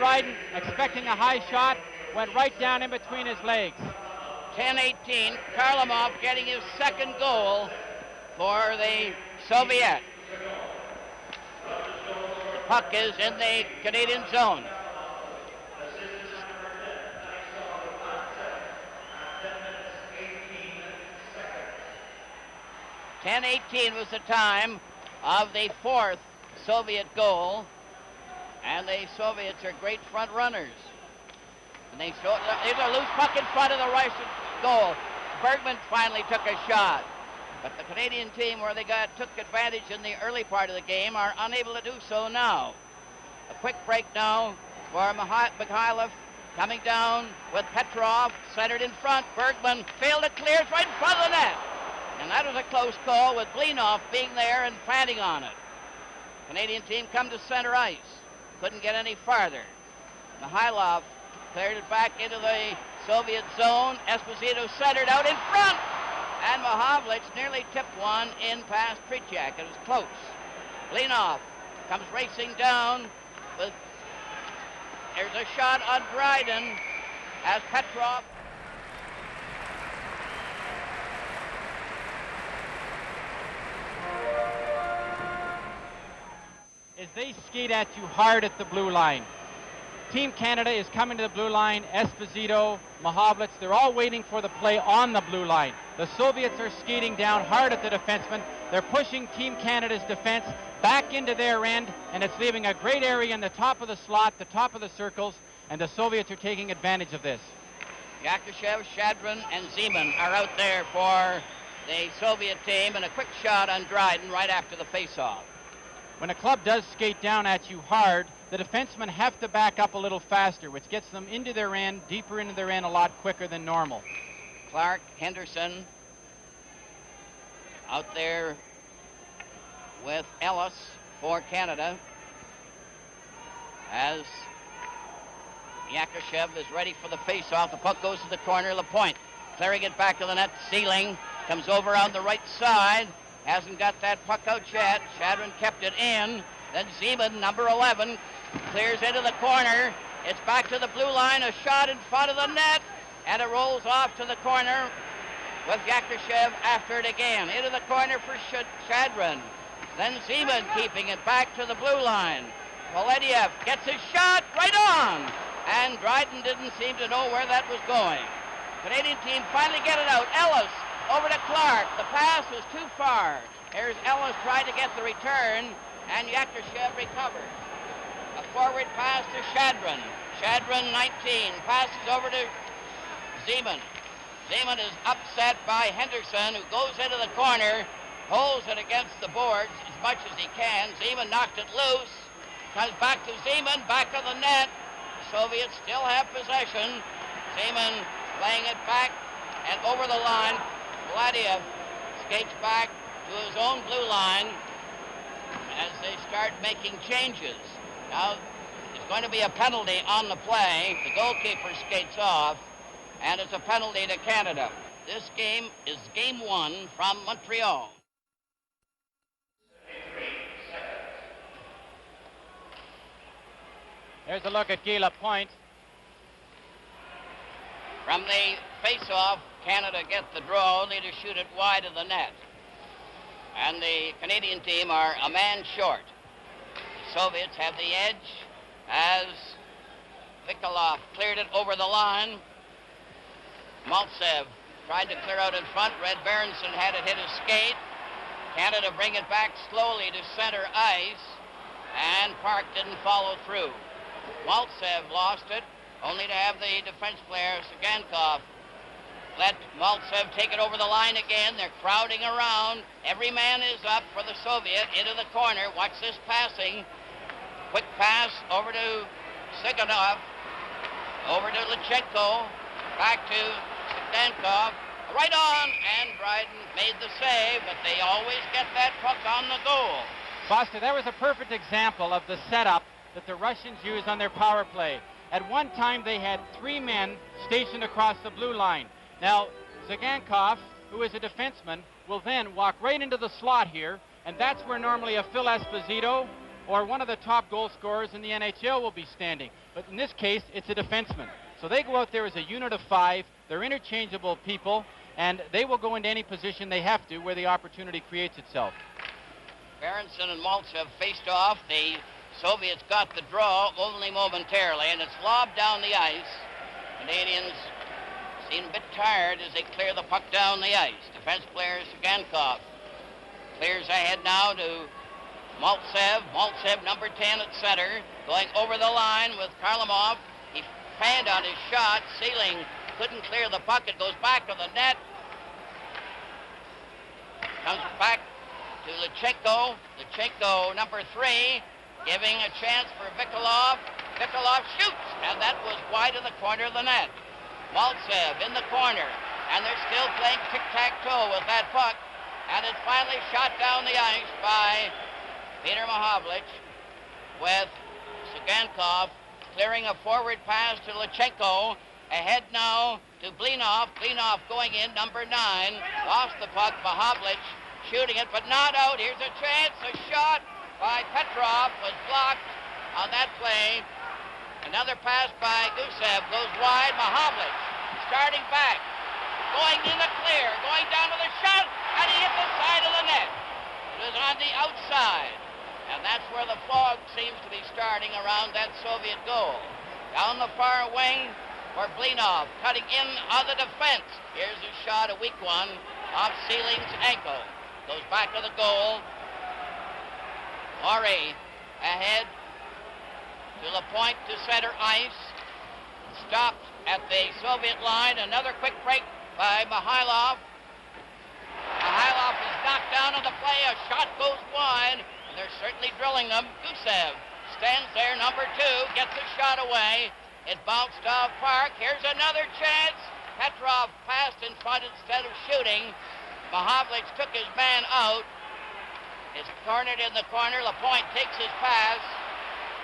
Dryden, expecting a high shot, went right down in between his legs. 10-18, Karlamov getting his second goal for the Soviet. The puck is in the Canadian zone. .10:18 was the time of the fourth Soviet goal, and the Soviets are great front runners. And there's a loose puck in front of the Russian goal. Bergman finally took a shot, but the Canadian team, where they took advantage in the early part of the game, are unable to do so now. A quick break now for Mikhailov, coming down with Petrov, centered in front. Bergman failed to clear, it's right in front of the net. And that was a close call, with Blinov being there and fanning on it. Canadian team come to center ice. Couldn't get any farther. Mikhailov cleared it back into the Soviet zone. Esposito centered out in front. And Mahavlich nearly tipped one in past Tretiak. It was close. Blinov comes racing down. There's a shot on Dryden as Petrov. As they skate at you hard at the blue line. Team Canada is coming to the blue line. Esposito, Mahavlich, they're all waiting for the play on the blue line. The Soviets are skating down hard at the defenseman. They're pushing Team Canada's defense back into their end, and it's leaving a great area in the top of the slot, the top of the circles, and the Soviets are taking advantage of this. Yakushev, Shadrin, and Zeman are out there for the Soviet team, and a quick shot on Dryden right after the face-off. When a club does skate down at you hard, the defensemen have to back up a little faster, which gets them into their end, deeper into their end, a lot quicker than normal. Clark, Henderson out there with Ellis for Canada as Yakushev is ready for the face-off. The puck goes to the corner, Lapointe clearing it back to the net. Sealing comes over on the right side. Hasn't got that puck out yet. Shadrin kept it in. Then Zeman, number 11, clears into the corner. It's back to the blue line. A shot in front of the net. And it rolls off to the corner with Yakushev after it again. Into the corner for Shadrin. Then Zeman keeping it back to the blue line. Polediev gets his shot right on. And Dryden didn't seem to know where that was going. Canadian team finally get it out. Ellis over to Clark. The pass was too far. Here's Ellis trying to get the return, and Yakushev recovered. A forward pass to Shadrin. Shadrin, 19, passes over to Zeman. Zeman is upset by Henderson, who goes into the corner, holds it against the boards as much as he can. Zeman knocked it loose. Comes back to Zeman, back of the net. The Soviets still have possession. Zeman laying it back and over the line. Vladiev skates back to his own blue line as they start making changes. Now, there's going to be a penalty on the play. The goalkeeper skates off, and it's a penalty to Canada. This game is game 1 from Montreal. There's a look at Guy Lapointe. From the face-off, Canada get the draw, only to shoot it wide of the net. And the Canadian team are a man short. The Soviets have the edge as Vikolov cleared it over the line. Maltsev tried to clear out in front. Red Berenson had it hit his skate. Canada bring it back slowly to center ice, and Park didn't follow through. Maltsev lost it, only to have the defense player, Sagankov, let Maltsev take it over the line again. They're crowding around. Every man is up for the Soviet into the corner. Watch this passing. Quick pass over to Siganov, over to Lichenko, back to Sagankov. Right on, and Dryden made the save, but they always get that puck on the goal. Foster, that was a perfect example of the setup that the Russians used on their power play. At one time, they had 3 men stationed across the blue line. Now, Zagankov, who is a defenseman, will then walk right into the slot here, and that's where normally a Phil Esposito or one of the top goal scorers in the NHL will be standing. But in this case, it's a defenseman. So they go out there as a unit of 5. They're interchangeable people, and they will go into any position they have to where the opportunity creates itself. Berenson and Maltz have faced off. The Soviets got the draw only momentarily, and it's lobbed down the ice. Canadians seem a bit tired as they clear the puck down the ice. Defense player Sugankov clears ahead now to Maltsev. Maltsev, number 10 at center, going over the line with Karlamov. He fanned on his shot. Sealing couldn't clear the puck. It goes back to the net. Comes back to Lechenko. Lechenko, number 3, giving a chance for Vikolov. Vikolov shoots, and that was wide in the corner of the net. Maltsev in the corner, and they're still playing tic-tac-toe with that puck, and it's finally shot down the ice by Peter Mahovlich, with Sugankov clearing a forward pass to Lechenko. Ahead now to Blinov. Blinov going in, number 9. Lost the puck. Mahovlich shooting it, but not out. Here's a chance. A shot by Petrov was blocked on that play. Another pass by Gusev goes wide. Mahovlich starting back, going in the clear, going down to the shot, and he hit the side of the net. It was on the outside, and that's where the fog seems to be starting around that Soviet goal. Down the far wing for Blinov, cutting in on the defense. Here's a shot, a weak one, off Sealing's ankle. Goes back to the goal. Ori ahead to the point to center ice. Stopped at the Soviet line. Another quick break by Mikhailov. Mikhailov is knocked down on the play. A shot goes wide, and they're certainly drilling them. Gusev stands there, number 2, gets a shot away. It bounced off Park. Here's another chance. Petrov passed in front instead of shooting. Mahovlich took his man out. Is cornered in the corner. Lapointe takes his pass.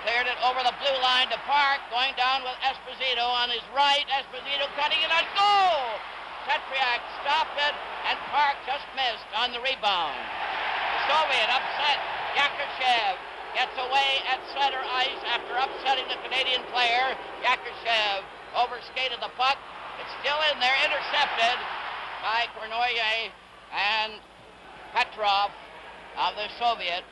Cleared it over the blue line to Park. Going down with Esposito on his right. Esposito cutting it on goal. Tetriak stopped it, and Park just missed on the rebound. The Soviet upset. Yakushev gets away at center ice after upsetting the Canadian player. Yakushev overskated the puck. It's still in there, intercepted by Kornoye, and Petrov of the Soviet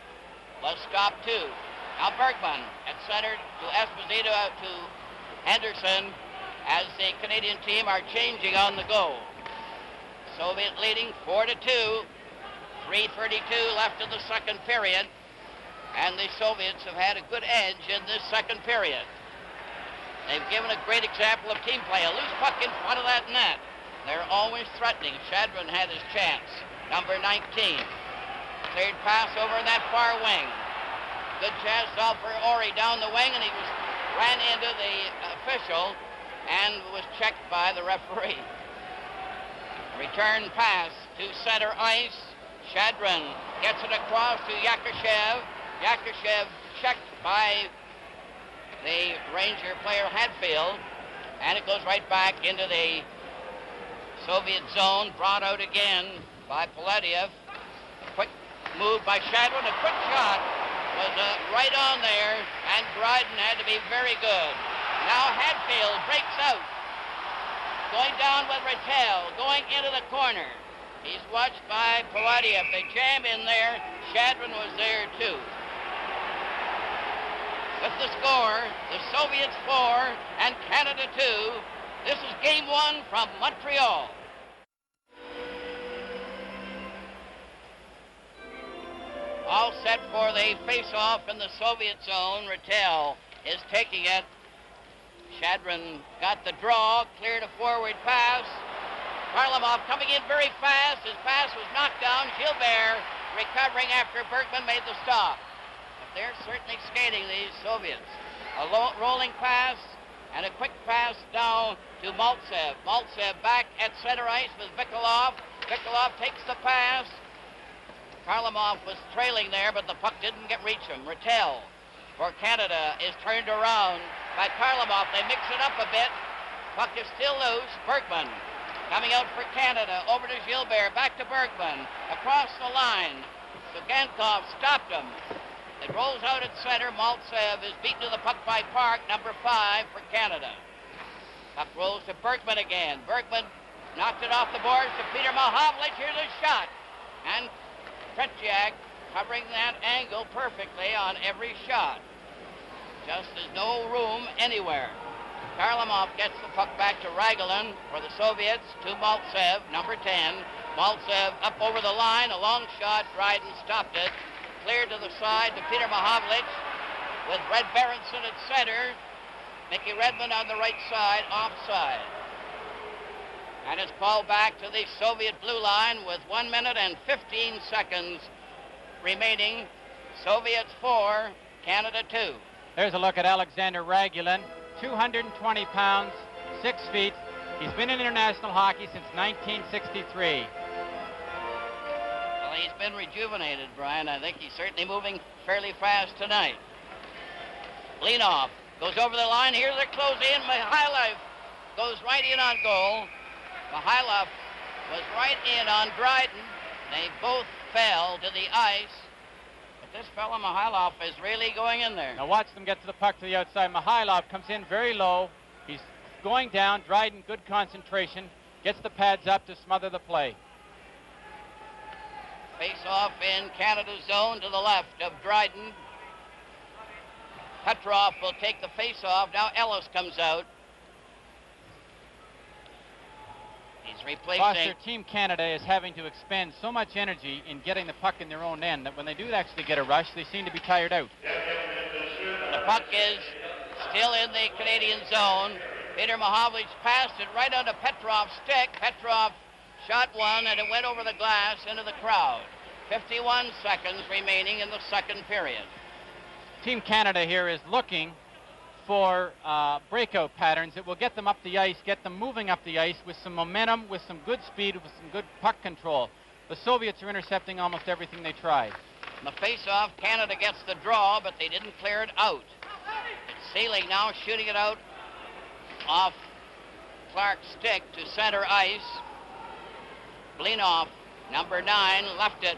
was stopped too. Now Bergman at center to Esposito, to Henderson, as the Canadian team are changing on the goal. Soviet leading 4-2. 3:32 left in the second period. And the Soviets have had a good edge in this second period. They've given a great example of team play. A loose puck in front of that net. They're always threatening. Shadron had his chance. Number 19. Cleared pass over in that far wing. Good chance now for Ori down the wing, and he ran into the official and was checked by the referee. Return pass to center ice. Shadron gets it across to Yakushev. Yakushev checked by the Ranger player Hadfield, and it goes right back into the Soviet zone, brought out again by Polatiev. A quick move by Shadron, a quick shot was right on there, and Dryden had to be very good. Now Hadfield breaks out, going down with Rattel, going into the corner. He's watched by Polatiev. They jam in there. Shadron was there too. With the score, the Soviets 4 and Canada 2. This is game 1 from Montreal. All set for the face-off in the Soviet zone. Rattel is taking it. Shadron got the draw, cleared a forward pass. Varlamov coming in very fast. His pass was knocked down. Gilbert recovering after Bergman made the stop. But they're certainly skating, these Soviets. A rolling pass and a quick pass now to Maltsev. Maltsev back at center ice with Vikolov. Vikolov takes the pass. Varlamov was trailing there, but the puck didn't reach him. Rattel for Canada is turned around by Varlamov. They mix it up a bit. Puck is still loose. Bergman coming out for Canada, over to Gilbert, back to Bergman, across the line. Sugankov stopped him. It rolls out at center. Maltsev is beaten to the puck by Park, number 5 for Canada. Puck rolls to Bergman again. Bergman knocked it off the boards to Peter Mahovlich. Here's a shot. And Tretiak covering that angle perfectly on every shot. Just there's no room anywhere. Karlamov gets the puck back to Ragulin for the Soviets, to Maltsev, number 10. Maltsev up over the line, a long shot. Dryden stopped it. Cleared to the side to Peter Mahovlich with Red Berenson at center. Mickey Redmond on the right side, offside. And it's called back to the Soviet blue line with 1 minute and 15 seconds remaining. Soviets 4, Canada 2. There's a look at Alexander Ragulin, 220 pounds, 6 feet. He's been in international hockey since 1963. Well, he's been rejuvenated, Brian. I think he's certainly moving fairly fast tonight. Blinoff goes over the line. Here's a close in. Mikhailov goes right in on goal. Mikhailov was right in on Dryden. They both fell to the ice. But this fellow Mikhailov is really going in there. Now watch them get to the puck to the outside. Mikhailov comes in very low. He's going down. Dryden, good concentration. Gets the pads up to smother the play. Face-off in Canada's zone to the left of Dryden. Petrov will take the face-off. Now Ellis comes out. He's replacing... Foster, Team Canada is having to expend so much energy in getting the puck in their own end that when they do actually get a rush, they seem to be tired out. The puck is still in the Canadian zone. Peter Mahovlich passed it right onto Petrov's stick. Petrov shot one, and it went over the glass into the crowd. 51 seconds remaining in the second period. Team Canada here is looking for breakout patterns that will get them up the ice, get them moving up the ice with some momentum, with some good speed, with some good puck control. The Soviets are intercepting almost everything they try. In the face-off, Canada gets the draw, but they didn't clear it out. It's Seelig now shooting it out off Clark's stick to center ice. Blinoff, number 9, left it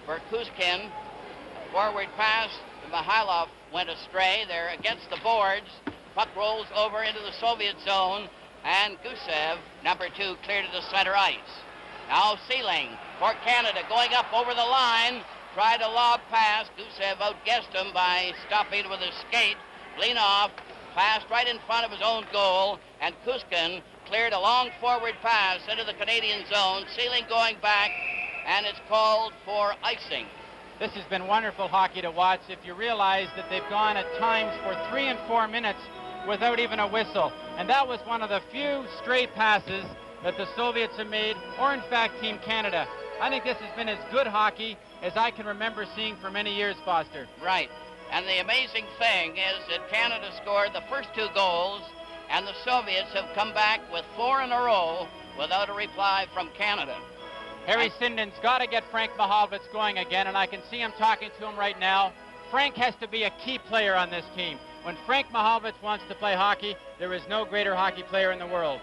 for Kuzkin. A forward pass to Mikhailov went astray. They're against the boards. Puck rolls over into the Soviet zone, and Gusev, number 2, cleared to the center ice. Now Seelig for Canada, going up over the line, tried a lob pass. Gusev outguessed him by stopping with his skate. Blinoff passed right in front of his own goal, and Kuzkin cleared a long forward pass into the Canadian zone. Seelig going back, and it's called for icing. This has been wonderful hockey to watch if you realize that they've gone at times for 3 and 4 minutes without even a whistle. And that was one of the few straight passes that the Soviets have made, or in fact Team Canada. I think this has been as good hockey as I can remember seeing for many years, Foster. Right. And the amazing thing is that Canada scored the first 2 goals, and the Soviets have come back with 4 in a row without a reply from Canada. Harry Sinden's got to get Frank Mahovlich going again, and I can see him talking to him right now. Frank has to be a key player on this team. When Frank Mahovlich wants to play hockey, there is no greater hockey player in the world.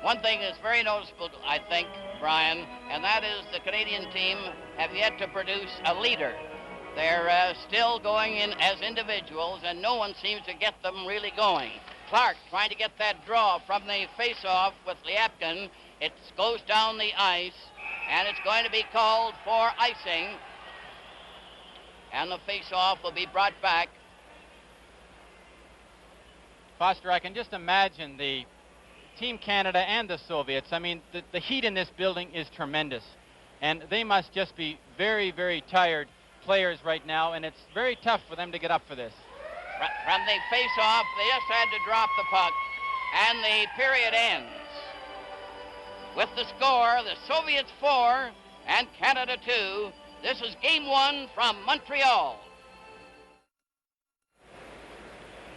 One thing that's very noticeable, I think, Brian, and that is the Canadian team have yet to produce a leader. They're still going in as individuals, and no one seems to get them really going. Clark trying to get that draw from the face-off with Lyapkin. It goes down the ice, and it's going to be called for icing. And the face-off will be brought back. Foster, I can just imagine the Team Canada and the Soviets. I mean, the heat in this building is tremendous. And they must just be very, very tired players right now, and it's very tough for them to get up for this. From the face-off, they just had to drop the puck, and the period ends. With the score, the Soviets 4 and Canada 2. This is Game 1 from Montreal.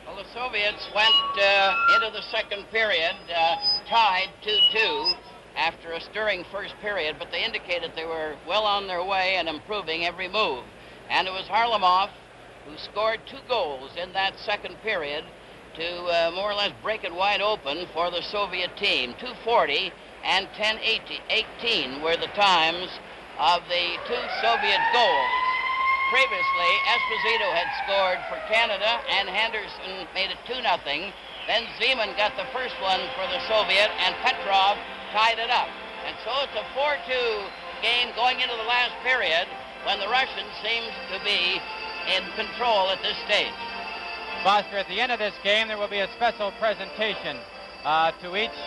Well, the Soviets went into the second period tied 2-2 after a stirring first period, but they indicated they were well on their way and improving every move. And it was Harlamov who scored 2 goals in that second period to more or less break it wide open for the Soviet team. 2:40 and 10:18 were the times of the 2 Soviet goals. previously, Esposito had scored for Canada, and Henderson made it 2-0. Then Zeman got the first one for the Soviet, and Petrov tied it up. And so it's a 4-2 game going into the last period when the Russians seem to be in control at this stage. Foster, at the end of this game, there will be a special presentation to each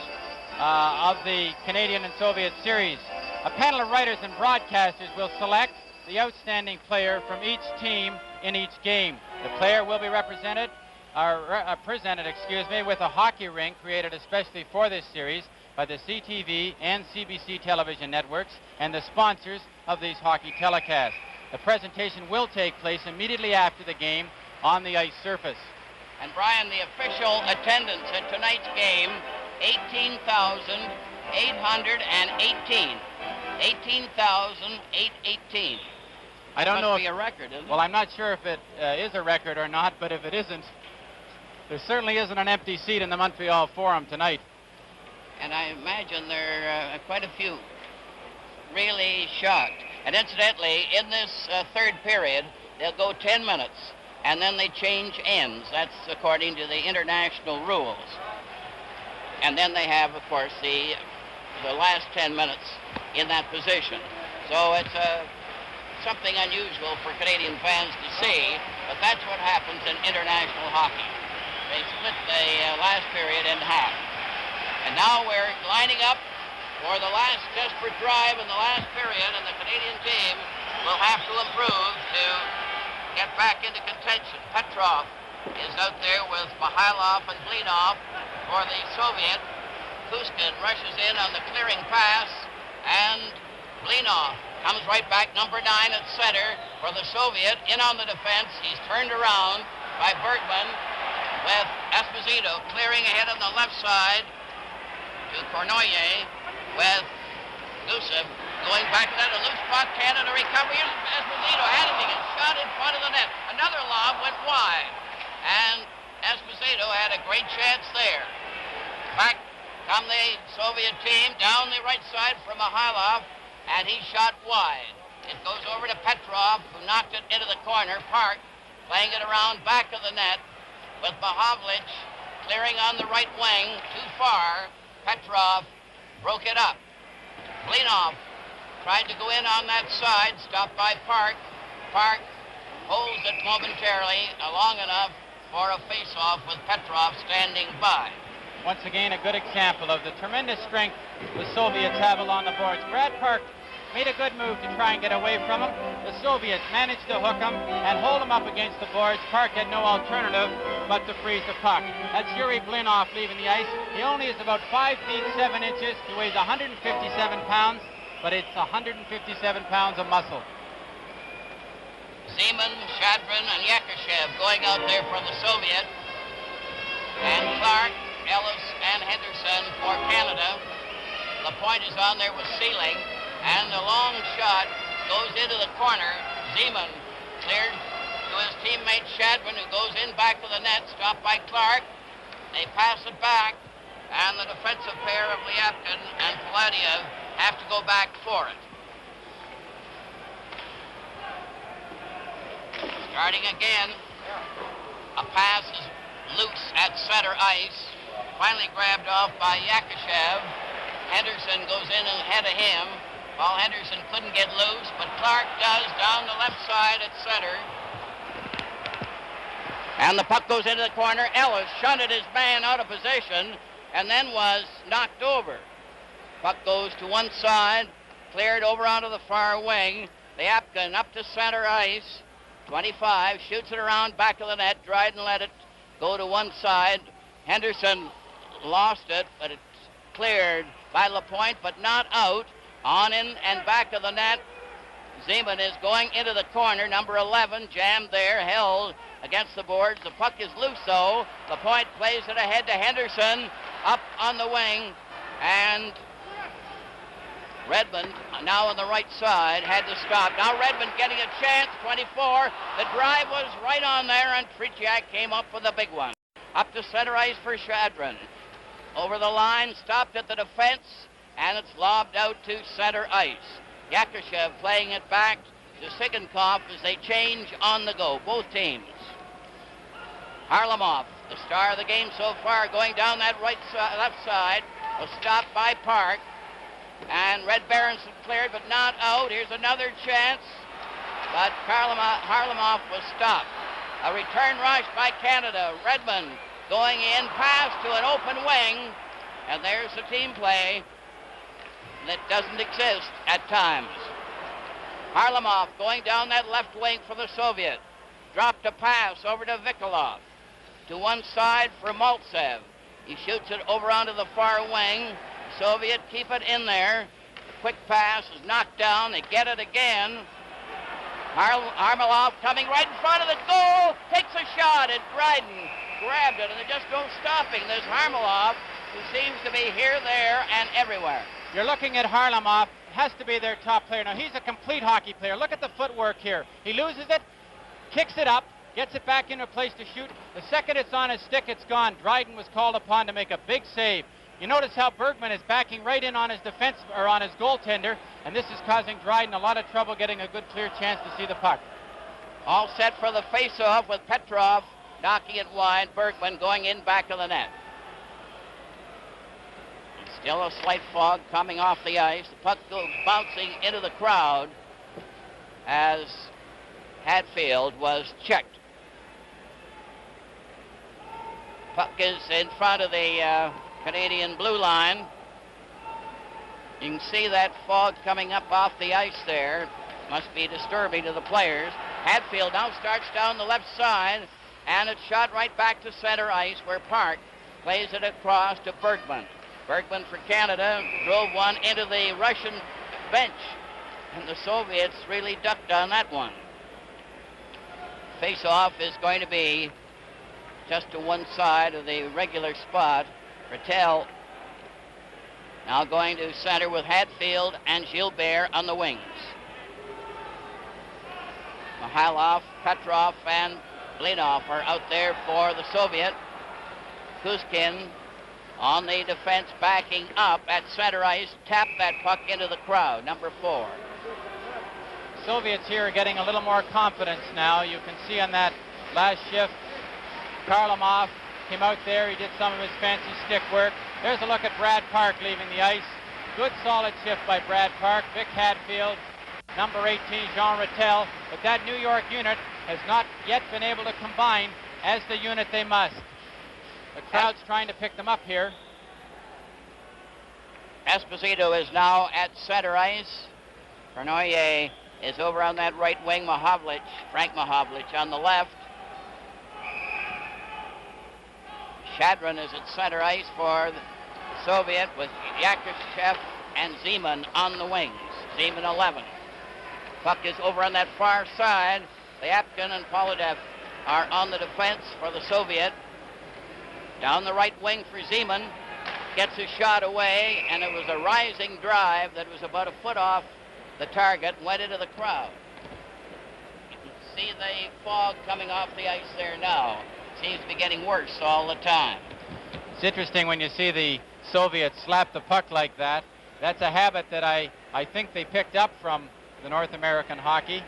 of the Canadian and Soviet series. A panel of writers and broadcasters will select the outstanding player from each team in each game. The player will be presented, with a hockey rink created especially for this series by the CTV and CBC television networks and the sponsors of these hockey telecasts. The presentation will take place immediately after the game on the ice surface. And Brian, the official attendance at tonight's game, 18,818. 18,818. I don't know if be a record, isn't it? Well, I'm not sure if it is a record or not, but if it isn't, there certainly isn't an empty seat in the Montreal Forum tonight. And I imagine there are quite a few really shocked. And incidentally, in this third period, they'll go 10 minutes, and then they change ends. That's according to the international rules. And then they have, of course, the last 10 minutes in that position. So it's something unusual for Canadian fans to see, but that's what happens in international hockey. They split the last period in half. And now we're lining up for the last desperate drive in the last period, and the Canadian team will have to improve to get back into contention. Petrov is out there with Mikhailov and Blinov for the Soviet. Kuskin rushes in on the clearing pass, and Blinov comes right back, number 9 at center for the Soviet, in on the defense. He's turned around by Bergman with Esposito clearing ahead on the left side to Cournoyer with Gusev going back to that. A loose puck, Canada recovery. Esposito had it, he gets shot in front of the net. Another lob went wide, and Esposito had a great chance there. Back come the Soviet team down the right side from Mikhailov, and he shot wide. It goes over to Petrov, who knocked it into the corner. Park playing it around back of the net with Mahovlich clearing on the right wing too far. Petrov broke it up. Blinov tried to go in on that side, stopped by Park. Park holds it momentarily long enough for a face-off with Petrov standing by. Once again, a good example of the tremendous strength the Soviets have along the boards. Brad Park made a good move to try and get away from him. The Soviets managed to hook him and hold him up against the boards. Park had no alternative but to freeze the puck. That's Yuri Blinov leaving the ice. He only is about 5 feet 7 inches. He weighs 157 pounds, but it's 157 pounds of muscle. Zeman, Shadrin, and Yakashev going out there for the Soviet. And Clark, Ellis, and Henderson for Canada. The point is on there with Sealing, and the long shot goes into the corner. Zeman cleared to his teammate Shadrin, who goes in back to the net, stopped by Clark. They pass it back, and the defensive pair of Lyapkin and Paladiev have to go back for it. Starting again, a pass is loose at center ice, finally grabbed off by Yakashev. Henderson goes in ahead of him. Paul Henderson couldn't get loose, but Clark does down the left side at center. And the puck goes into the corner. Ellis shunted his man out of position and then was knocked over. Puck goes to one side, cleared over onto the far wing. Lyapkin up to center ice. 25, shoots it around back of the net. Dryden let it go to one side. Henderson lost it, but it's cleared by Lapointe, but not out. On in and back of the net. Zeman is going into the corner. Number 11 jammed there, held against the boards. The puck is loose, though. Lapointe plays it ahead to Henderson, up on the wing, and Redmond, now on the right side, had to stop. Now Redmond getting a chance, 24. The drive was right on there, and Tretiak came up with a big one. Up to center ice for Shadrin. Over the line, stopped at the defense, and it's lobbed out to center ice. Yakashev playing it back to Sigankov as they change on the go, both teams. Harlamov, the star of the game so far, going down that left side, was stopped by Park. And Red Berenson cleared, but not out. Here's another chance, but Harlamov was stopped. A return rush by Canada. Redmond going in, pass to an open wing, and there's the team play that doesn't exist at times. Harlamov going down that left wing for the Soviet. Dropped a pass over to Vikolov. To one side for Maltsev. He shoots it over onto the far wing. Soviet keep it in there. The quick pass is knocked down. They get it again. Harlamov coming right in front of the goal. Takes a shot, and Dryden grabbed it, and there's just no stopping this Harlamov, who seems to be here, there, and everywhere. You're looking at Harlamov. Has to be their top player. Now, he's a complete hockey player. Look at the footwork here. He loses it, kicks it up, gets it back into a place to shoot. The second it's on his stick, it's gone. Dryden was called upon to make a big save. You notice how Bergman is backing right in on his defense, or on his goaltender, and this is causing Dryden a lot of trouble getting a good clear chance to see the puck. All set for the face-off with Petrov knocking it wide. Bergman going in back of the net. Still a slight fog coming off the ice. The puck goes bouncing into the crowd as Hadfield was checked. Puck is in front of the Canadian blue line. You can see that fog coming up off the ice there. Must be disturbing to the players. Hadfield now starts down the left side, and it's shot right back to center ice where Park plays it across to Bergman. Bergman for Canada drove one into the Russian bench, and the Soviets really ducked on that one. Face-off is going to be just to one side of the regular spot. Rattel now going to center with Hadfield and Gilbert on the wings. Mihailov, Petrov, and Blinov are out there for the Soviet. Kuzkin on the defense backing up at center ice, tapped that puck into the crowd, number 4. Soviets here are getting a little more confidence now. You can see on that last shift, Karlamov came out there. He did some of his fancy stick work. There's a look at Brad Park leaving the ice. Good solid shift by Brad Park. Vic Hadfield, number 18, Jean Rattel. But that New York unit has not yet been able to combine as the unit they must. The crowd's trying to pick them up here. Esposito is now at center ice. Bernoulli is over on that right wing. Frank Mahovlich on the left. Shadron is at center ice for the Soviet with Yakushev and Zeman on the wings. Zeman 11. Puck is over on that far side. Lyapkin and Polodev are on the defense for the Soviet. Down the right wing for Zeman. Gets his shot away, and it was a rising drive that was about a foot off the target and went into the crowd. You can see the fog coming off the ice there now. Seems to be getting worse all the time. It's interesting when you see the Soviets slap the puck like that. That's a habit that I think they picked up from the North American hockey.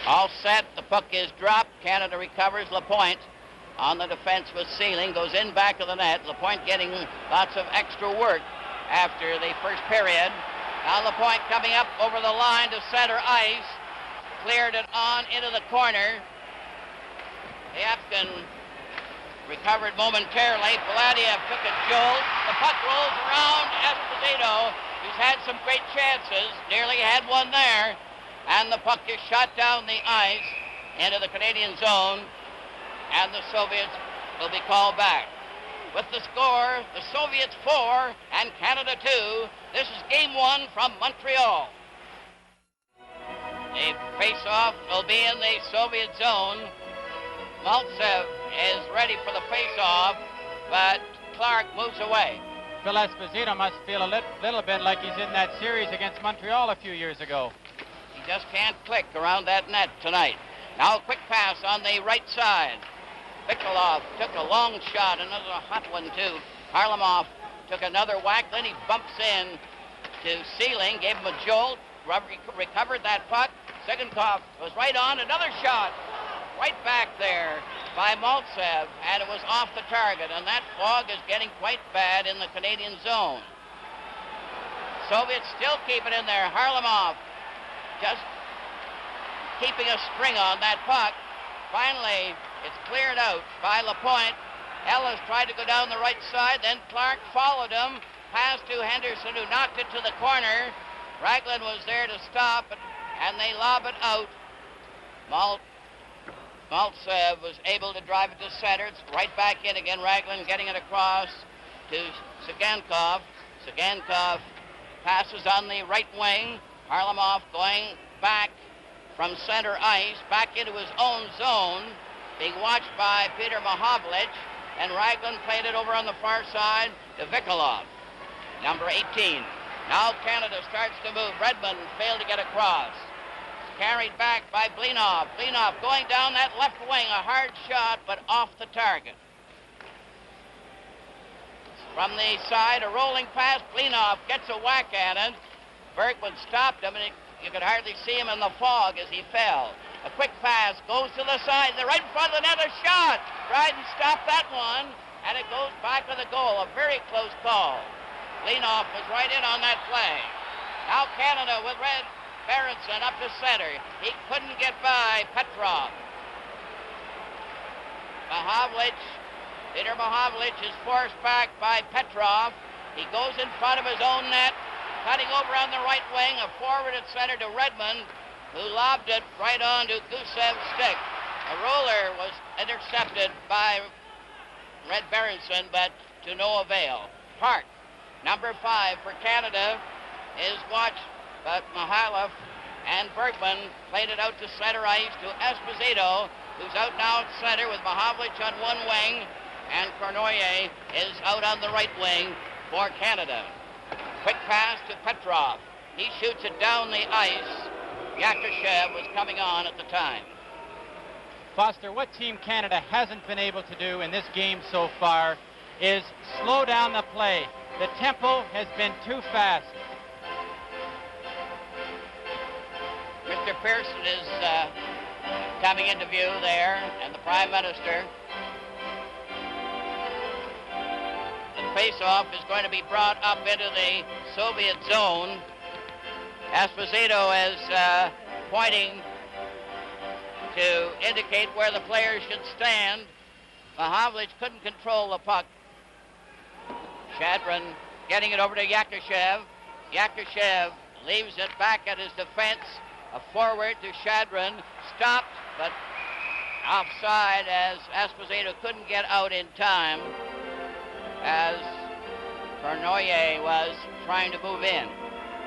All set, the puck is dropped. Canada recovers. Lapointe on the defense with Sealing, goes in back of the net. Lapointe getting lots of extra work after the first period. Now Lapointe coming up over the line to center ice. Cleared it on into the corner. Lyapkin recovered momentarily. Paladiev took a jolt. The puck rolls around Esposito, who's had some great chances. Nearly had one there. And the puck is shot down the ice into the Canadian zone, and the Soviets will be called back. With the score, the Soviets 4 and Canada 2. This is game 1 from Montreal. The face-off will be in the Soviet zone. Maltsev is ready for the face-off, but Clark moves away. Phil Esposito must feel a little bit like he's in that series against Montreal a few years ago. He just can't click around that net tonight. Now a quick pass on the right side. Vikolov took a long shot, another hot one too. Harlamov took another whack, then he bumps in to Sealing, gave him a jolt, recovered that puck. Sigankov was right on, another shot, right back there by Maltsev, and it was off the target, and that fog is getting quite bad in the Canadian zone. Soviets still keep it in there. Harlamov just keeping a string on that puck. Finally, it's cleared out by Lapointe. Ellis tried to go down the right side, then Clark followed him, passed to Henderson, who knocked it to the corner. Raglan was there to stop it, and they lob it out. Maltsev was able to drive it to center. It's right back in again. Raglan getting it across to Sigankov. Sigankov passes on the right wing. Harlamov going back from center ice, back into his own zone, being watched by Peter Mahovlich, and Raglan played it over on the far side to Vikolov, number 18. Now Canada starts to move. Redmond failed to get across. Carried back by Blinov. Blinov going down that left wing, a hard shot, but off the target. From the side, a rolling pass. Blinov gets a whack at it. Bergman stopped him, and you could hardly see him in the fog as he fell. A quick pass goes to the side. They're right in front of the net. A shot. Dryden stopped that one, and it goes back to the goal. A very close call. Blinov was right in on that play. Now Canada with Red Berenson up to center. He couldn't get by Petrov. Peter Mahovlich is forced back by Petrov. He goes in front of his own net, cutting over on the right wing, a forward at center to Redmond, who lobbed it right on to Gusev's stick. A roller was intercepted by Red Berenson, but to no avail. Park, number 5 for Canada, is watched, but Mihailov and Bergman played it out to center ice to Esposito, who's out now at center with Mahovlich on one wing, and Cournoyer is out on the right wing for Canada. Quick pass to Petrov. He shoots it down the ice. Yakushev was coming on at the time. Foster, what Team Canada hasn't been able to do in this game so far is slow down the play. The tempo has been too fast. Mr. Pearson is coming into view there, and the Prime Minister. The face-off is going to be brought up into the Soviet zone. Esposito is pointing to indicate where the players should stand. Mahovlich couldn't control the puck. Shadron getting it over to Yakushev. Yakushev leaves it back at his defense. A forward to Shadron. Stopped, but offside as Esposito couldn't get out in time as Cournoyer was trying to move in.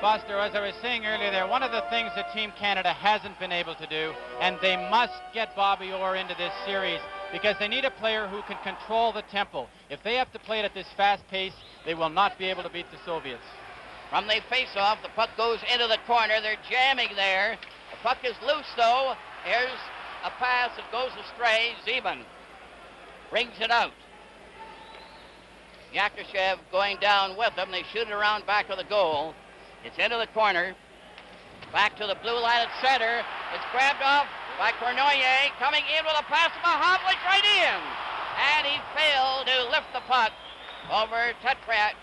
Foster, as I was saying earlier there, one of the things that Team Canada hasn't been able to do, and they must get Bobby Orr into this series, because they need a player who can control the tempo. If they have to play it at this fast pace, they will not be able to beat the Soviets. From the face-off, the puck goes into the corner. They're jamming there. The puck is loose, though. Here's a pass that goes astray. Zeman brings it out. Yakushev going down with him. They shoot it around back of the goal. It's into the corner. Back to the blue line at center. It's grabbed off by Cournoyer. Coming in with a pass to Mahovlich right in. And he failed to lift the puck over Tretriak.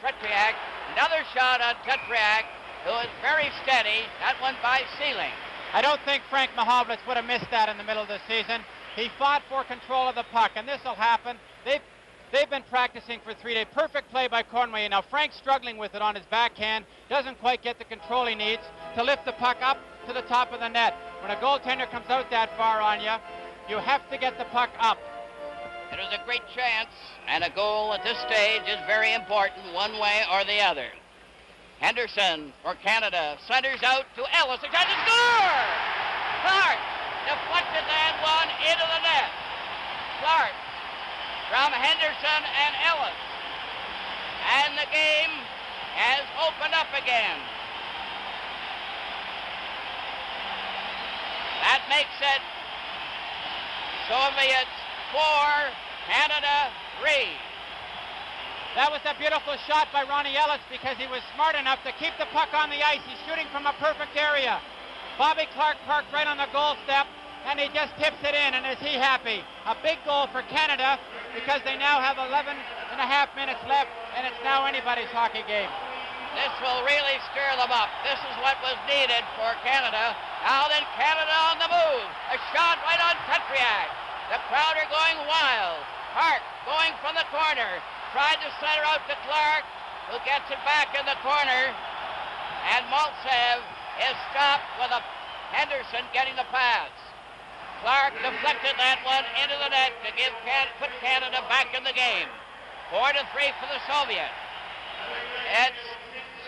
Another shot on Tretriak, who is very steady. That one by Sealing. I don't think Frank Mahovlich would have missed that in the middle of the season. He fought for control of the puck, and this will happen. They've been practicing for 3 days. Perfect play by Cournoyer. Now Frank's struggling with it on his backhand. Doesn't quite get the control he needs to lift the puck up to the top of the net. When a goaltender comes out that far on you, you have to get the puck up. It is a great chance, and a goal at this stage is very important, one way or the other. Henderson for Canada centers out to Ellis. He tries to score! Clark deflected that one into the net. Clark from Henderson and Ellis. And the game has opened up again. That makes it Soviets 4, Canada 3. That was a beautiful shot by Ronnie Ellis because he was smart enough to keep the puck on the ice. He's shooting from a perfect area. Bobby Clark parked right on the goal step, and he just tips it in, and is he happy? A big goal for Canada because they now have 11 and a half minutes left, and it's now anybody's hockey game. This will really stir them up. This is what was needed for Canada. Now then, Canada on the move. A shot right on Petriak. The crowd are going wild. Park going from the corner. Tried to center out to Clark, who gets it back in the corner. And Maltsev is stopped with a Henderson getting the pass. Clark deflected that one into the net to put Canada back in the game. 4-3 for the Soviets. It's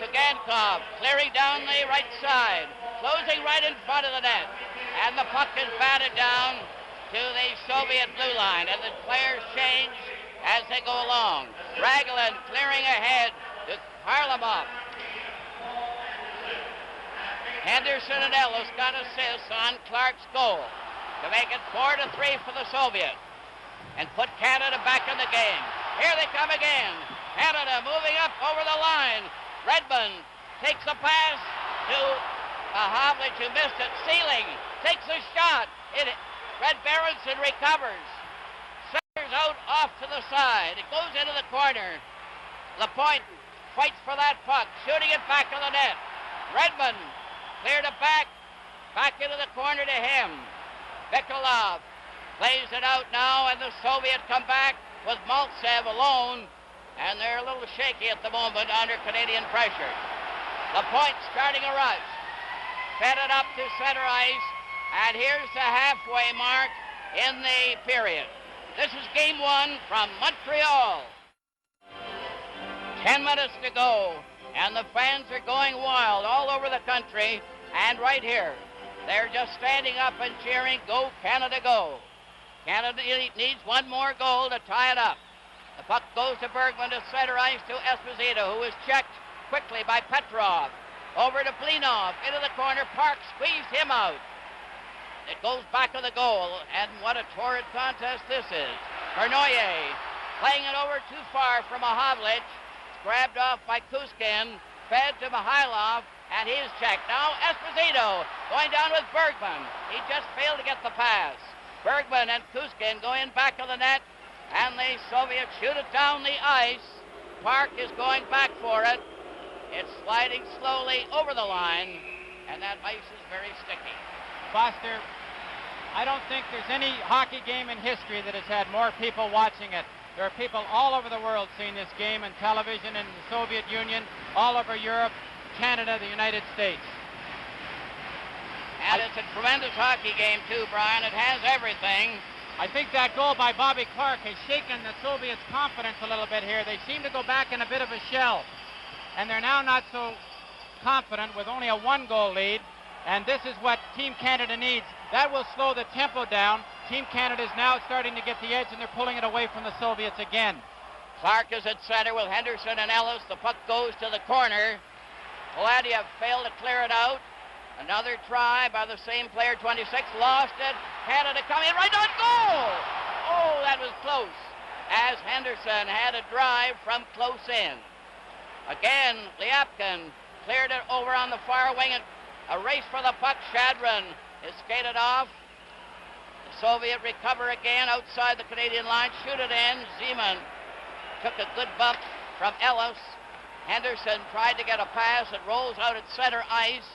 Sagankov clearing down the right side, closing right in front of the net. And the puck is batted down to the Soviet blue line, and the players change as they go along. Raglan clearing ahead to Harlamov. Henderson and Ellis got assists on Clark's goal to make it 4-3 for the Soviets and put Canada back in the game. Here they come again. Canada moving up over the line. Redmond takes a pass to Mahovlich, who missed it. Sealing takes a shot. Red Berenson recovers. Centers out off to the side. It goes into the corner. Lapointe fights for that puck, shooting it back to the net. Redmond cleared it back into the corner to him. Mikolov plays it out now, and the Soviets come back with Maltsev alone, and they're a little shaky at the moment under Canadian pressure. Lapointe starting a rush. Fed it up to center ice, and here's the halfway mark in the period. This is game one from Montreal. 10 minutes to go, and the fans are going wild all over the country, and right here. They're just standing up and cheering, "Go, Canada, go." Canada needs one more goal to tie it up. The puck goes to Bergman to center ice to Esposito, who is checked quickly by Petrov. Over to Blinov, into the corner. Park squeezed him out. It goes back to the goal, and what a torrid contest this is. Bernoyer playing it over too far from Mahovlich. Grabbed off by Kuskin, fed to Mihailov, and he's checked. Now Esposito going down with Bergman. He just failed to get the pass. Bergman and Kuskin go in back of the net, and the Soviets shoot it down the ice. Park is going back for it. It's sliding slowly over the line, and that ice is very sticky. Foster, I don't think there's any hockey game in history that has had more people watching it. There are people all over the world seeing this game on television in the Soviet Union, all over Europe, Canada, the United States. And it's a tremendous hockey game too, Brian. It has everything. I think that goal by Bobby Clark has shaken the Soviets' confidence a little bit here. They seem to go back in a bit of a shell, and they're now not so confident with only a one-goal lead, and this is what Team Canada needs. That will slow the tempo down. Team Canada is now starting to get the edge, and they're pulling it away from the Soviets again. Clark is at center with Henderson and Ellis. The puck goes to the corner. Gladiev failed to clear it out. Another try by the same player, 26, lost it. Canada coming in right on goal. Oh, that was close, as Henderson had a drive from close in. Again, Lyapkin cleared it over on the far wing. A race for the puck. Shadron is skated off. The Soviet recover again outside the Canadian line. Shoot it in. Zeman took a good bump from Ellis. Henderson tried to get a pass. It rolls out at center ice.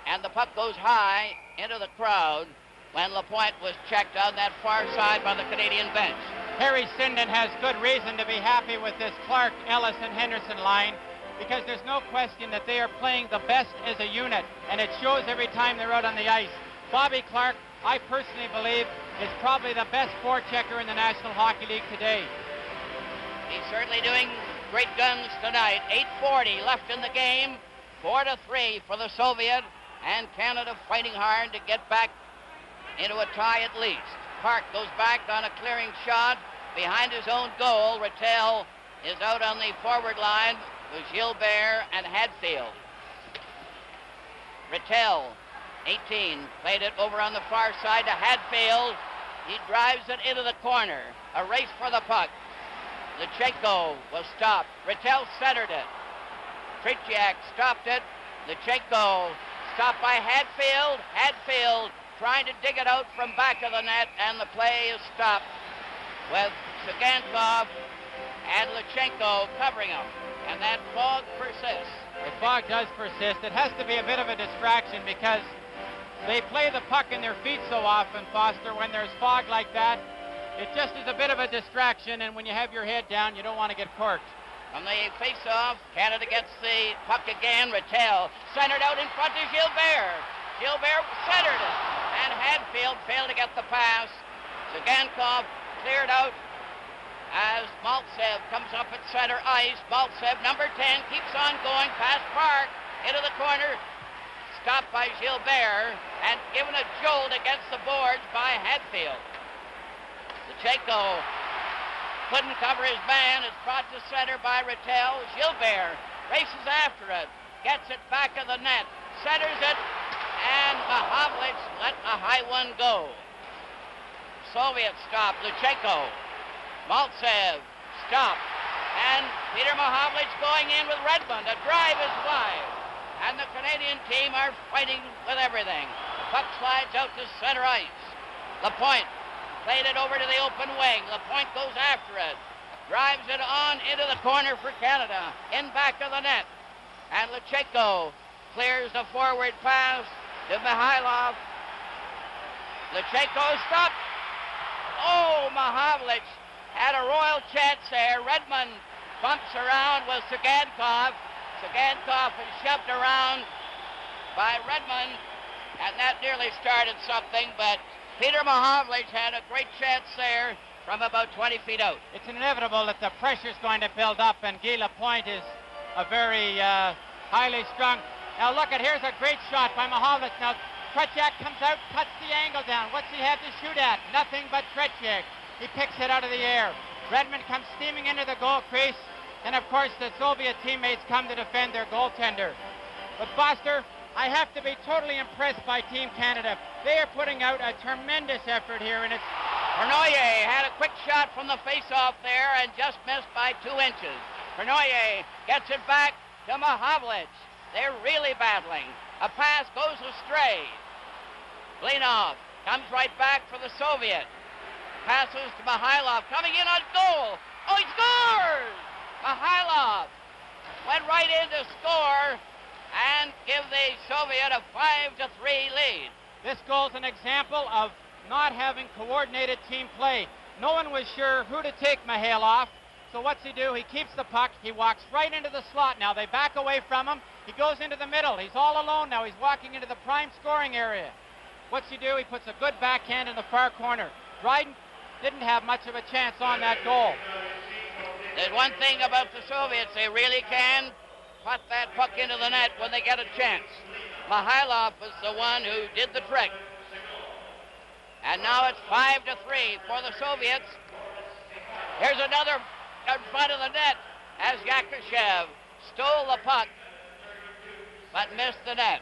And the puck goes high into the crowd when Lapointe was checked on that far side by the Canadian bench. Harry Sinden has good reason to be happy with this Clark, Ellis, and Henderson line, because there's no question that they are playing the best as a unit, and it shows every time they're out on the ice. Bobby Clark, I personally believe, is probably the best forechecker in the National Hockey League today. He's certainly doing great guns tonight. 8:40 left in the game. 4-3 for the Soviet, and Canada fighting hard to get back into a tie at least. Park goes back on a clearing shot behind his own goal. Rattel is out on the forward line with Gilbert and Hadfield. Rattel, 18, played it over on the far side to Hadfield. He drives it into the corner. A race for the puck. Lechenko was stopped. Rattel centered it. Tretiak stopped it. Lechenko stopped by Hadfield. Hadfield trying to dig it out from back of the net, and the play is stopped with Sagankov and Lechenko covering him. And that fog persists. The fog does persist. It has to be a bit of a distraction because they play the puck in their feet so often, Foster. When there's fog like that, it just is a bit of a distraction, and when you have your head down, you don't want to get corked. From the face-off, Canada gets the puck again. Rattel centered out in front of Gilbert. Gilbert centered it, and Hadfield failed to get the pass. Sagankov cleared out as Maltsev comes up at center ice. Maltsev, number 10, keeps on going past Park into the corner. Stopped by Gilbert and given a jolt against the boards by Hadfield. Lechenko couldn't cover his man. It's brought to center by Rattel. Gilbert races after it, gets it back of the net, centers it, and Mahavlich let a high one go. Soviet stop. Lechenko. Maltsev stopped. And Peter Mahavlich going in with Redmond. A drive is wide. And the Canadian team are fighting with everything. The puck slides out to center ice. Lapointe played it over to the open wing. Lapointe goes after it. Drives it on into the corner for Canada. In back of the net. And Lechenko clears the forward pass to Mihailov. Lechenko stopped. Oh, Mahavlich had a royal chance there. Redmond bumps around with Sagankov. Sagankov is shoved around by Redmond, and that nearly started something, but Peter Mahavlich had a great chance there from about 20 feet out. It's inevitable that the pressure's going to build up, and Guy Lapointe is a very highly strung. Now look at, here's a great shot by Mahavlich. Now Tretiak comes out, cuts the angle down. What's he have to shoot at? Nothing but Tretiak. He picks it out of the air. Redmond comes steaming into the goal crease. And of course the Soviet teammates come to defend their goaltender. But Foster, I have to be totally impressed by Team Canada. They are putting out a tremendous effort here, and it's... Bernoyer had a quick shot from the face-off there and just missed by 2 inches. Bernoyer gets it back to Mahavlich. They're really battling. A pass goes astray. Blinov comes right back for the Soviet. Passes to Mihailov, coming in on goal. Oh, he scores! Mihailov went right in to score and give the Soviet a 5-3 lead. This goal's an example of not having coordinated team play. No one was sure who to take Mihailov. So what's he do? He keeps the puck. He walks right into the slot. Now they back away from him. He goes into the middle. He's all alone now. He's walking into the prime scoring area. What's he do? He puts a good backhand in the far corner. Dryden didn't have much of a chance on that goal. There's one thing about the Soviets. They really can put that puck into the net when they get a chance. Mihailov was the one who did the trick. And now it's 5-3 for the Soviets. Here's another in front of the net as Yakushev stole the puck but missed the net.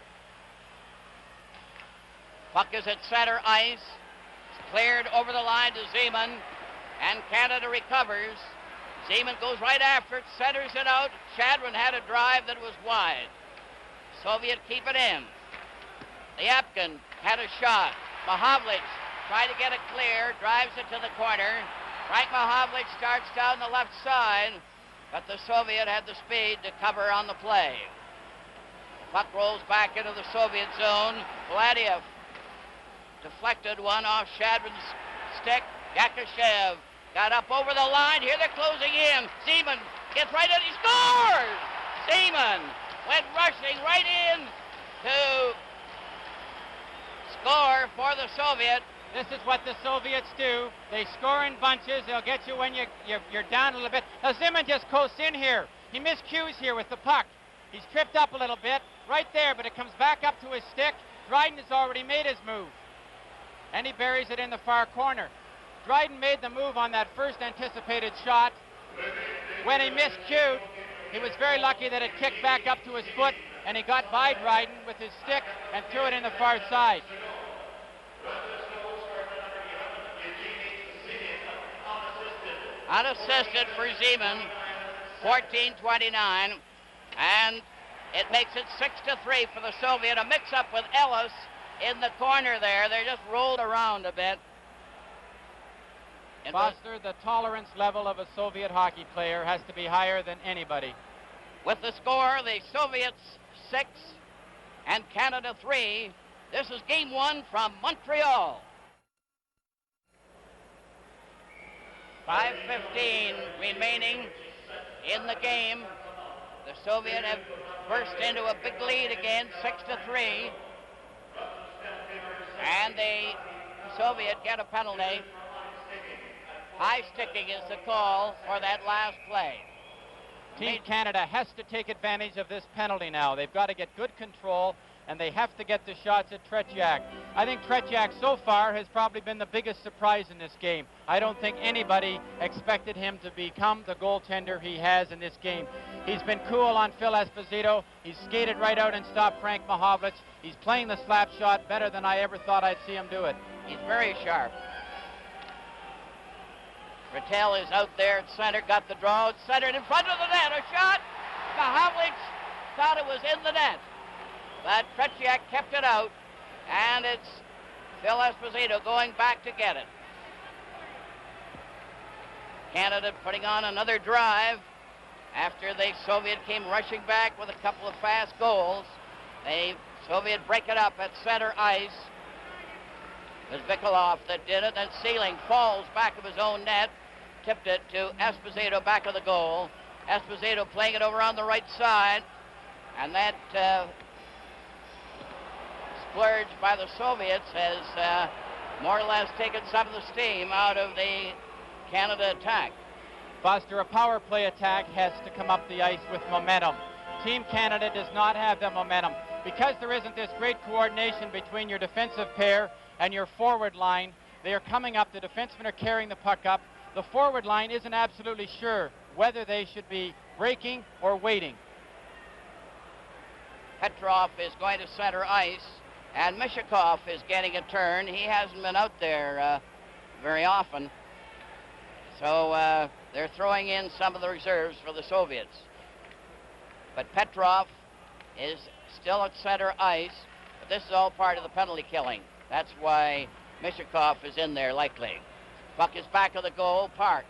Puck is at center ice. It's cleared over the line to Zeman, and Canada recovers. Zeman goes right after it, centers it out. Chadron had a drive that was wide. Soviet keep it in. Lyapkin had a shot. Mahavlich tried to get it clear, drives it to the corner. Frank Mahavlich starts down the left side, but the Soviet had the speed to cover on the play. The puck rolls back into the Soviet zone. Vladiev deflected one off Chadron's stick. Yakushev got up over the line. Here they're closing in. Zeman gets right in. He scores! Zeman went rushing right in to score for the Soviet. This is what the Soviets do. They score in bunches. They'll get you when you're down a little bit. Now Zeman just coasts in here. He miscues here with the puck. He's tripped up a little bit right there, but it comes back up to his stick. Dryden has already made his move, and he buries it in the far corner. Dryden made the move on that first anticipated shot. When he miscued, he was very lucky that it kicked back up to his foot, and he got by Dryden with his stick and threw it in the far side. unassisted for Zeman, 14-29, and it makes it 6-3 for the Soviet. A mix-up with Ellis in the corner there. They just rolled around a bit. Foster, the tolerance level of a Soviet hockey player has to be higher than anybody. With the score, the Soviets 6 and Canada 3. This is game 1 from Montreal. 5:15 remaining in the game. The Soviet have burst into a big lead again, 6-3. And the Soviet get a penalty. High sticking is the call for that last play. Team Canada has to take advantage of this penalty now. They've got to get good control, and they have to get the shots at Tretiak. I think Tretiak so far has probably been the biggest surprise in this game. I don't think anybody expected him to become the goaltender he has in this game. He's been cool on Phil Esposito. He's skated right out and stopped Frank Mahovlich. He's playing the slap shot better than I ever thought I'd see him do it. He's very sharp. Rattel is out there at center, got the draw, centered in front of the net, a shot. Mahovlich thought it was in the net, but Tretiak kept it out, and it's Phil Esposito going back to get it. Canada putting on another drive after the Soviet came rushing back with a couple of fast goals. The Soviet break it up at center ice. It was Vikolov that did it, and Sealing falls back of his own net, tipped it to Esposito back of the goal. Esposito playing it over on the right side, and that splurge by the Soviets has more or less taken some of the steam out of the Canada attack. Foster, a power play attack has to come up the ice with momentum. Team Canada does not have the momentum. Because there isn't this great coordination between your defensive pair and your forward line, they are coming up, the defensemen are carrying the puck up. The forward line isn't absolutely sure whether they should be breaking or waiting. Petrov is going to center ice, and Mishakov is getting a turn. He hasn't been out there very often. So they're throwing in some of the reserves for the Soviets. But Petrov is still at center ice, but this is all part of the penalty killing. That's why Mishakov is in there likely. Puck is back of the goal. Park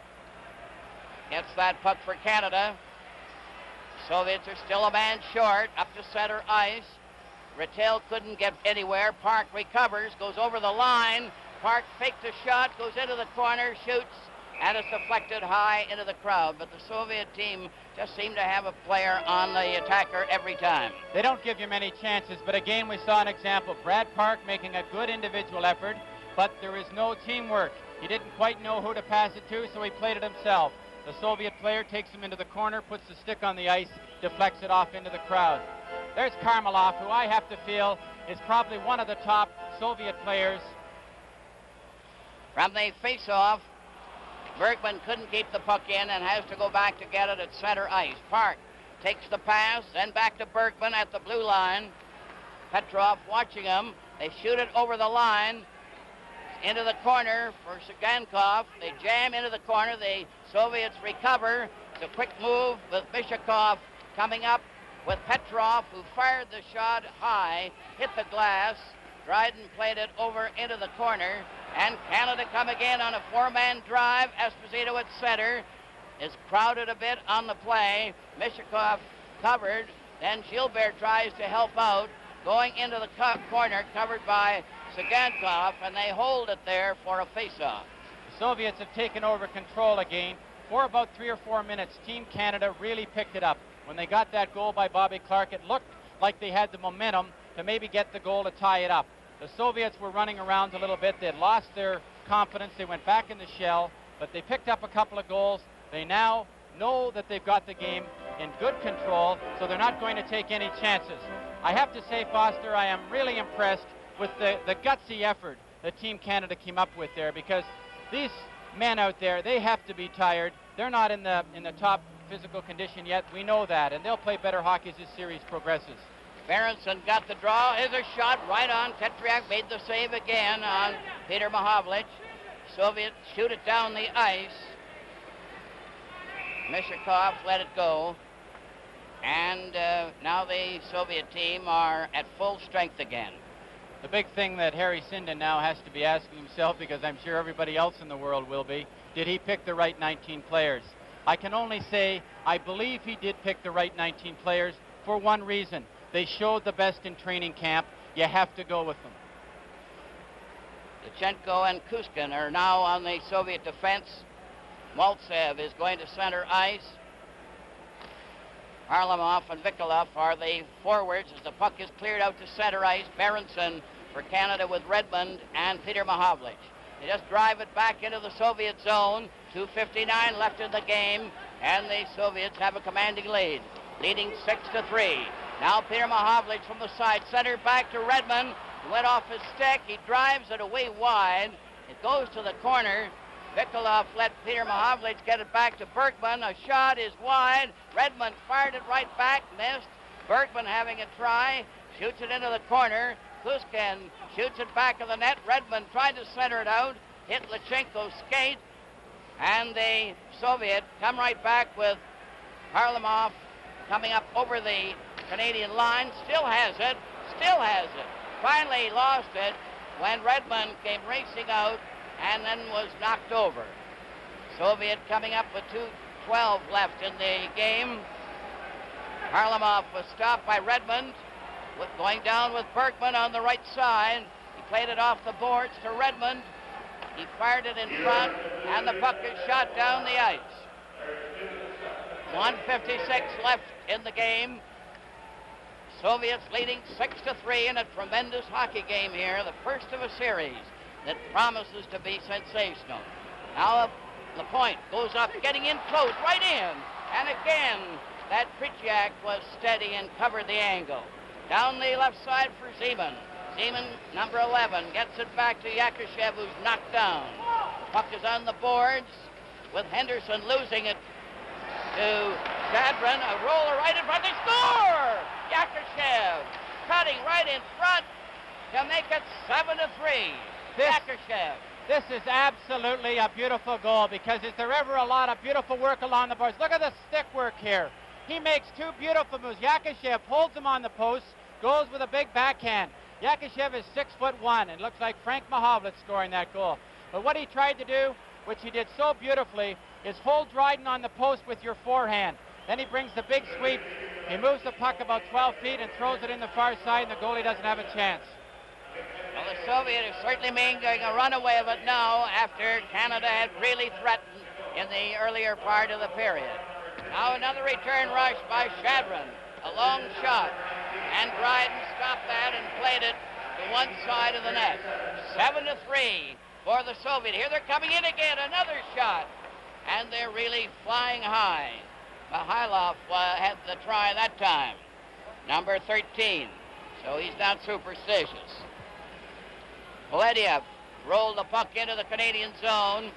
gets that puck for Canada. Soviets are still a man short, up to center ice. Rattel couldn't get anywhere. Park recovers, goes over the line. Park faked a shot, goes into the corner, shoots, and it's deflected high into the crowd. But the Soviet team just seemed to have a player on the attacker every time. They don't give you many chances, but again we saw an example. Brad Park making a good individual effort, but there is no teamwork. He didn't quite know who to pass it to, so he played it himself. The Soviet player takes him into the corner, puts the stick on the ice, deflects it off into the crowd. There's Karmelov, who I have to feel is probably one of the top Soviet players. From the face-off, Bergman couldn't keep the puck in and has to go back to get it at center ice. Park takes the pass, then back to Bergman at the blue line. Petrov watching him. They shoot it over the line into the corner for Sagankov. They jam into the corner. The Soviets recover. It's a quick move with Mishakov coming up with Petrov, who fired the shot high, hit the glass. Dryden played it over into the corner, and Canada come again on a four-man drive. Esposito at center is crowded a bit on the play. Mishakov covered, then Gilbert tries to help out, going into the corner, covered by Sagankov, and they hold it there for a face-off. The Soviets have taken over control again. For about 3 or 4 minutes, Team Canada really picked it up. When they got that goal by Bobby Clark, it looked like they had the momentum to maybe get the goal to tie it up. The Soviets were running around a little bit. They had lost their confidence. They went back in the shell, but they picked up a couple of goals. They now know that they've got the game in good control, so they're not going to take any chances. I have to say, Foster, I am really impressed with the gutsy effort that Team Canada came up with there, because these men out there, they have to be tired. They're not in the top physical condition yet. We know that, and they'll play better hockey as this series progresses. Berenson got the draw. Here's a shot right on. Tetriak made the save again on Peter Mahovlich. Soviets shoot it down the ice. Mishakov let it go. And now the Soviet team are at full strength again. The big thing that Harry Sinden now has to be asking himself, because I'm sure everybody else in the world will be, did he pick the right 19 players? I can only say I believe he did pick the right 19 players for one reason. They showed the best in training camp. You have to go with them. Lutsenko and Kuskin are now on the Soviet defense. Maltsev is going to center ice. Harlamov and Vikolov are the forwards as the puck is cleared out to center ice. Berenson for Canada with Redmond and Peter Mahovlich. They just drive it back into the Soviet zone. 2:59 left in the game, and the Soviets have a commanding lead, leading 6-3. Now Peter Mahovlich from the side, centered back to Redmond. He went off his stick. He drives it away wide. It goes to the corner. Vikolov let Peter Mahovlich get it back to Bergman. A shot is wide. Redmond fired it right back, missed. Bergman having a try, shoots it into the corner. Kuskin shoots it back of the net. Redmond tried to center it out, hit Lutsenko's skate, and the Soviet come right back with Harlamov coming up over the Canadian line. Still has it. Finally lost it when Redmond came racing out and then was knocked over. Soviet coming up with 2:12 left in the game. Harlamov was stopped by Redmond, going down with Bergman on the right side. He played it off the boards to Redmond. He fired it in front, and the puck is shot down the ice. 1:56 left in the game. Soviets leading 6-3 in a tremendous hockey game here, the first of a series that promises to be sensational. Now Lapointe goes up, getting in close, right in. And again, that Pritchak was steady and covered the angle. Down the left side for Zeman. Zeman, number 11, gets it back to Yakushev, who's knocked down. Puck is on the boards with Henderson losing it to Shadron. A roller right in front. They score! Yakushev cutting right in front to make it 7-3. Yakushev. This is absolutely a beautiful goal, because is there ever a lot of beautiful work along the boards? Look at the stick work here. He makes two beautiful moves. Yakushev holds him on the post, goes with a big backhand. Yakushev is 6'1", and looks like Frank Mahovlich scoring that goal. But what he tried to do, which he did so beautifully, is hold Dryden on the post with your forehand. Then he brings the big sweep. He moves the puck about 12 feet and throws it in the far side, and the goalie doesn't have a chance. Well, the Soviet is certainly making a runaway of it now after Canada had really threatened in the earlier part of the period. Now another return rush by Shadron. A long shot. And Dryden stopped that and played it to one side of the net. 7-3 for the Soviet. Here they're coming in again. Another shot. And they're really flying high. Mihailov had the try that time. Number 13. So he's not superstitious. Polediev rolled the puck into the Canadian zone.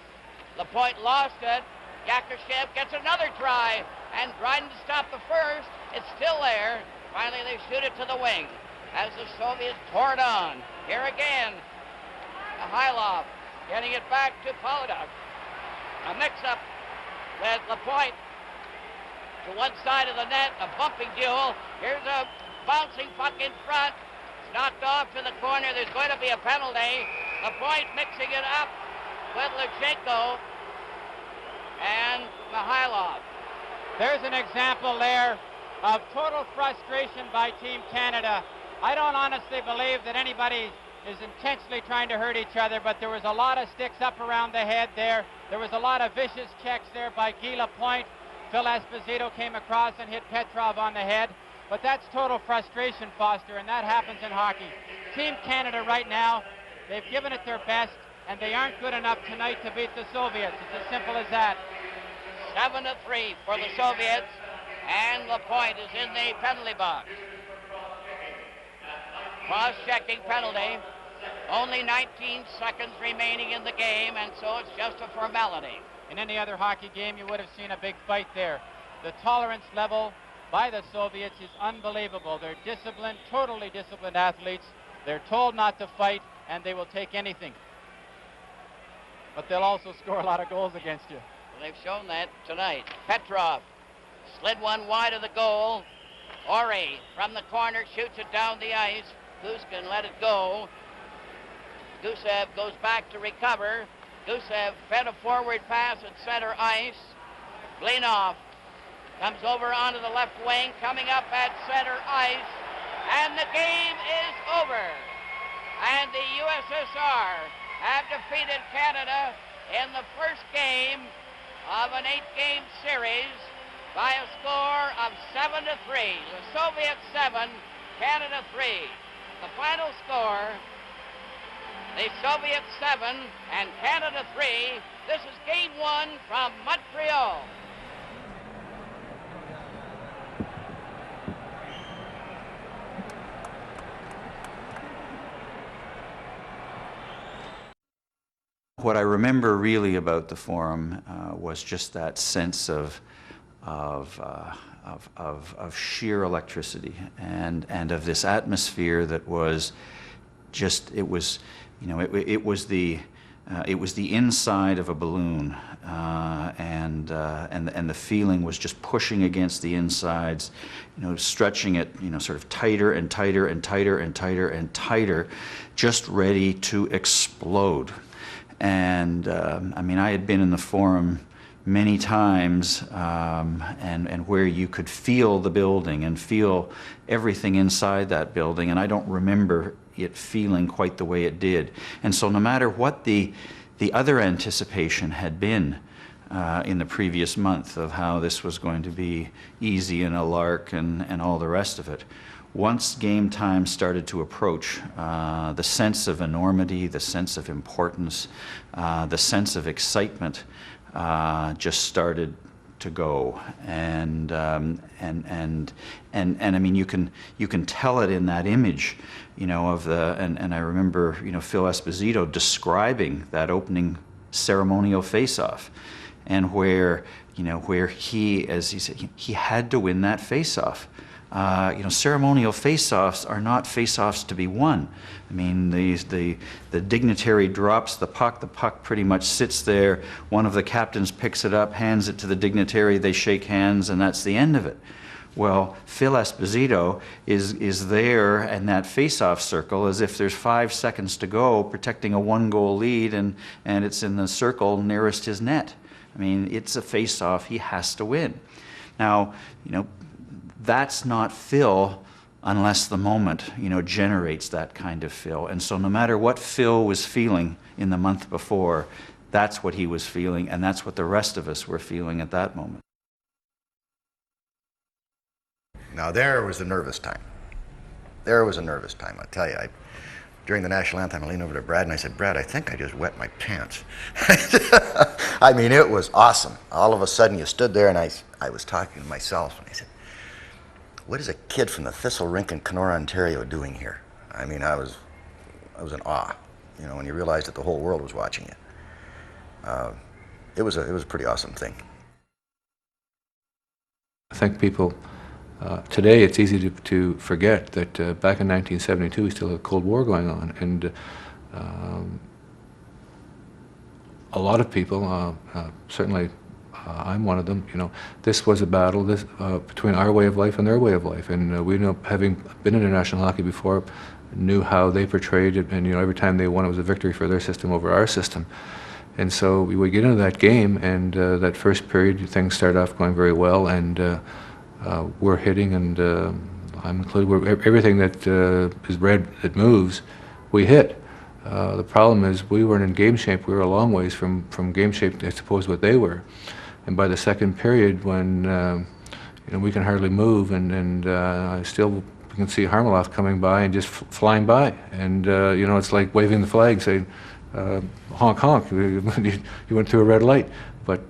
Lapointe lost it. Yakushev gets another try. And Dryden to stop the first. It's still there. Finally, they shoot it to the wing as the Soviets tore it on. Here again, Mihailov getting it back to Polediev. A mix-up with Lapointe to one side of the net, a bumping duel. Here's a bouncing puck in front. It's knocked off to the corner. There's going to be a penalty. Lapointe mixing it up with Lutsenko and Mihailov. There's an example there of total frustration by Team Canada. I don't honestly believe that anybody is intentionally trying to hurt each other, but there was a lot of sticks up around the head there. There was a lot of vicious checks there by Guy Lapointe. Phil Esposito came across and hit Petrov on the head. But that's total frustration, Foster, and that happens in hockey. Team Canada right now, they've given it their best, and they aren't good enough tonight to beat the Soviets. It's as simple as that. 7-3 for the Soviets, and Lapointe is in the penalty box. Cross-checking penalty. Only 19 seconds remaining in the game, and so it's just a formality. In any other hockey game, you would have seen a big fight there. The tolerance level by the Soviets is unbelievable. They're disciplined, totally disciplined athletes. They're told not to fight, and they will take anything. But they'll also score a lot of goals against you. They've shown that tonight. Petrov slid one wide of the goal. Ori from the corner shoots it down the ice. Guskin let it go. Gusev goes back to recover. Gusev fed a forward pass at center ice. Blinov comes over onto the left wing, coming up at center ice, and the game is over. And the USSR have defeated Canada in the first game of an 8-game series by a score of 7-3. The Soviets 7, Canada 3. The final score, the Soviets 7 and Canada 3. This is game 1 from Montreal. What I remember really about the forum was just that sense of sheer electricity and of this atmosphere that was just, it was the inside of a balloon, and the feeling was just pushing against the insides, stretching it, sort of tighter and tighter and tighter and tighter and tighter, just ready to explode. And I mean, I had been in the forum many times, and where you could feel the building and feel everything inside that building, and I don't remember it feeling quite the way it did. And so no matter what the other anticipation had been in the previous month of how this was going to be easy and a lark and all the rest of it, once game time started to approach, the sense of enormity, the sense of importance, the sense of excitement just started to go, and I mean, you can tell it in that image, of the, and I remember, Phil Esposito describing that opening ceremonial face-off, and where he, as he said, he had to win that face-off. Ceremonial face-offs are not face-offs to be won. I mean, the dignitary drops the puck pretty much sits there, one of the captains picks it up, hands it to the dignitary, they shake hands, and that's the end of it. Well, Phil Esposito is there in that face-off circle as if there's 5 seconds to go, protecting a 1-goal lead, and it's in the circle nearest his net. I mean, it's a face-off he has to win. Now, that's not Phil unless the moment, generates that kind of Phil. And so no matter what Phil was feeling in the month before, that's what he was feeling, and that's what the rest of us were feeling at that moment. Now there was a nervous time. There was a nervous time, I tell you. During the national anthem, I leaned over to Brad and I said, "Brad, I think I just wet my pants." I mean, it was awesome. All of a sudden you stood there and I was talking to myself and I said, what is a kid from the Thistle Rink in Kenora, Ontario doing here? I mean, I was in awe, when you realized that the whole world was watching you. It was a pretty awesome thing. I think people, today it's easy to forget that back in 1972 we still had a Cold War going on, and a lot of people, certainly I'm one of them, this was a battle between our way of life and their way of life, and we know, having been in international hockey before, knew how they portrayed it, and every time they won it was a victory for their system over our system. And so we would get into that game, and that first period things started off going very well, and we're hitting, and I'm included, everything that is red that moves, we hit. The problem is we weren't in game shape. We were a long ways from game shape, I suppose, what they were. And by the second period, when we can hardly move, and still we can see Harmeloff coming by and just flying by, and it's like waving the flag, saying, "Honk, honk!" You went through a red light. But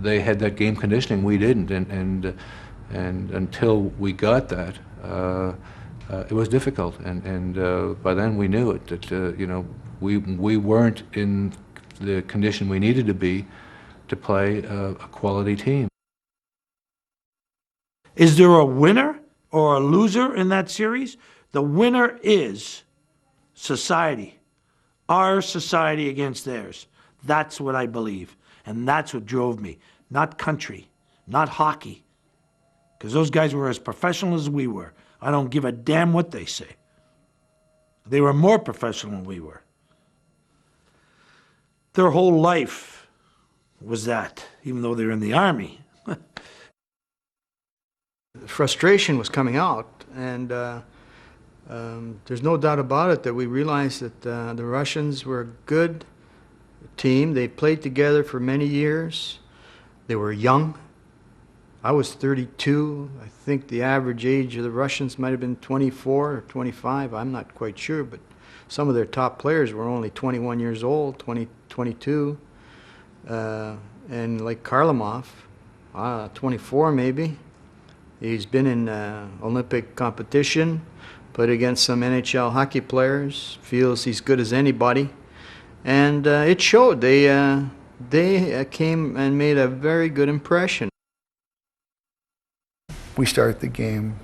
they had that game conditioning, we didn't, and until we got that, it was difficult. And by then we knew it, that we weren't in the condition we needed to be to play a quality team. Is there a winner or a loser in that series? The winner is society. Our society against theirs. That's what I believe. And that's what drove me. Not country, not hockey. Because those guys were as professional as we were. I don't give a damn what they say. They were more professional than we were. Their whole life was that, even though they were in the Army. Frustration was coming out, and there's no doubt about it that we realized that the Russians were a good team. They played together for many years. They were young. I was 32. I think the average age of the Russians might have been 24 or 25. I'm not quite sure, but some of their top players were only 21 years old, 22. And like Kharlamov, 24 maybe. He's been in Olympic competition, played against some NHL hockey players, feels he's good as anybody. And it showed. They came and made a very good impression. We start the game,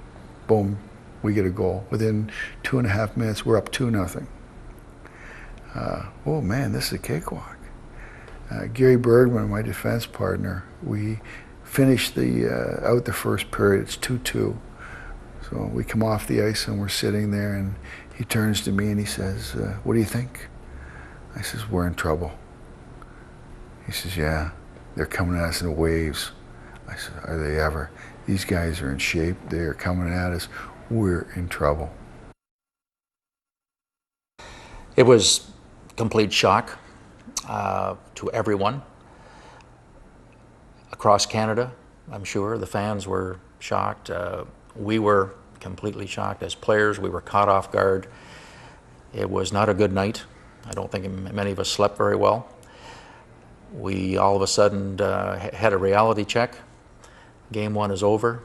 boom, we get a goal. Within 2.5 minutes, we're up 2-0. Oh man, this is a cakewalk. Gary Bergman, my defense partner, we finished out the first period, it's 2-2. So we come off the ice and we're sitting there, and he turns to me and he says, what do you think? I says, we're in trouble. He says, yeah, they're coming at us in waves. I said, are they ever? These guys are in shape, they're coming at us, we're in trouble. It was complete shock to everyone across Canada, I'm sure. The fans were shocked. We were completely shocked as players. We were caught off guard. It was not a good night. I don't think many of us slept very well. We all of a sudden had a reality check. Game one is over.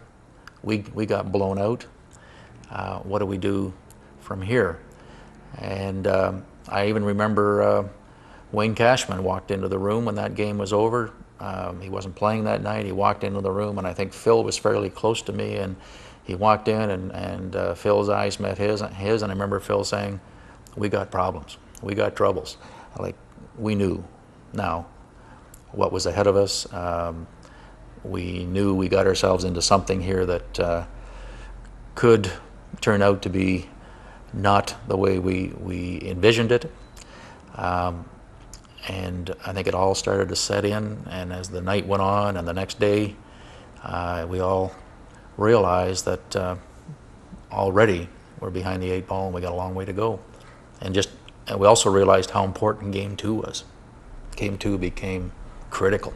We got blown out. What do we do from here? And I even remember Wayne Cashman walked into the room when that game was over. He wasn't playing that night. He walked into the room, and I think Phil was fairly close to me, and he walked in, and Phil's eyes met his, and I remember Phil saying, we got problems, we got troubles. Like, we knew now what was ahead of us. We knew we got ourselves into something here that could turn out to be not the way we envisioned it. And I think it all started to set in, and as the night went on and the next day, we all realized that already we're behind the 8 ball and we got a long way to go. And we also realized how important Game 2 was. Game 2 became critical.